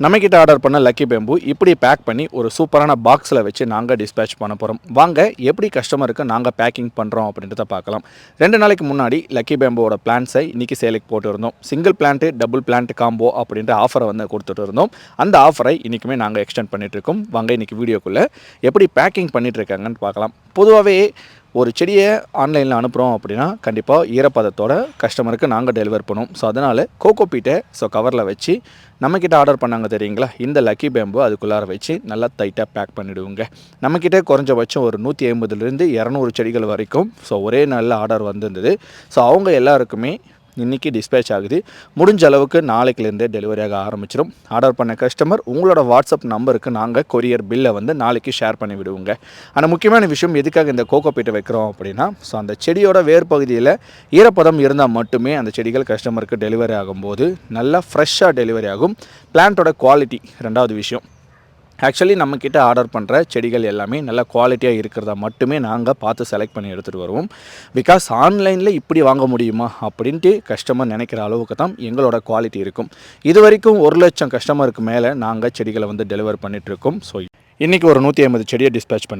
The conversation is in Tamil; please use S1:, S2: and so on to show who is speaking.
S1: நம்மக்கிட்ட ஆர்டர் பண்ண லக்கி பேம்பு இப்படி பேக் பண்ணி ஒரு சூப்பரான பாக்ஸில் வச்சு நாங்கள் டிஸ்பேச் பண்ண போகிறோம். வாங்க எப்படி கஸ்டமருக்கு நாங்கள் பேக்கிங் பண்ணுறோம் அப்படின்றத பார்க்கலாம். 2 நாளைக்கு முன்னாடி லக்கி பேம்போட பிளான்ஸை இன்றைக்கி சேலுக்கு போட்டு single plant double plant combo அப்படின்ற ஆஃபரை வந்து கொடுத்துட்டு இருந்தோம். அந்த ஆஃபரை இன்றைக்குமே நாங்கள் எக்ஸ்டெண்ட் பண்ணிகிட்ருக்கோம். வாங்க இன்றைக்கி வீடியோக்குள்ளே எப்படி பேக்கிங் பண்ணிகிட்ருக்காங்கன்னு பார்க்கலாம். பொதுவாகவே ஒரு செடியை ஆன்லைனில் அனுப்புகிறோம் அப்படின்னா கண்டிப்பாக ஈரப்பதத்தோட கஸ்டமருக்கு நாங்கள் டெலிவர் பண்ணுவோம். ஸோ அதனால் கோகோபீட்டை கவரில் வச்சு நம்மக்கிட்ட ஆர்டர் பண்ணாங்க தெரியுங்களா, இந்த லக்கி பேம்பு அதுக்குள்ளார வச்சு நல்லா டைட்டாக பேக் பண்ணிவிடுவோங்க. நம்மக்கிட்ட குறைஞ்சபட்சம் ஒரு 150லேருந்து 200 செடிகள் வரைக்கும் ஒரே நாளில் ஆர்டர் வந்திருந்தது. ஸோ அவங்க எல்லாருக்குமே இன்றைக்கி டிஸ்பேச் ஆகுது. முடிஞ்ச அளவுக்கு நாளைக்குலேருந்தே டெலிவரியாக ஆரம்பிச்சிடும். ஆர்டர் பண்ண கஸ்டமர் உங்களோட வாட்ஸ்அப் நம்பருக்கு நாங்கள் கொரியர் பில்லை வந்து நாளைக்கு ஷேர் பண்ணி விடுவோங்க. ஆனால் முக்கியமான விஷயம், எதுக்காக இந்த கோகோபீட்டை வைக்கிறோம் அப்படின்னா, அந்த செடியோட வேர் பகுதியில் ஈரப்பதம் இருந்தால் மட்டுமே அந்த செடிகள் கஸ்டமருக்கு டெலிவரி ஆகும்போது நல்லா ஃப்ரெஷ்ஷாக டெலிவரி ஆகும். பிளான்ட்டோட குவாலிட்டி 2வது விஷயம். ஆக்சுவலி நம்மக்கிட்ட ஆர்டர் பண்ணுற செடிகள் எல்லாமே நல்ல குவாலிட்டியாக இருக்கிறதா மட்டுமே நாங்கள் பார்த்து செலக்ட் பண்ணி எடுத்துகிட்டு வருவோம். பிகாஸ் ஆன்லைனில் இப்படி வாங்க முடியுமா அப்படின்ட்டு கஸ்டமர் நினைக்கிற அளவுக்கு தான் எங்களோட குவாலிட்டி இருக்கும். இது வரைக்கும் 1,00,000 கஸ்டமருக்கு மேலே நாங்கள் செடிகளை வந்து டெலிவர் பண்ணிகிட்ருக்கோம். ஸோ இன்றைக்கி ஒரு 150 செடியை டிஸ்பேச் பண்ணி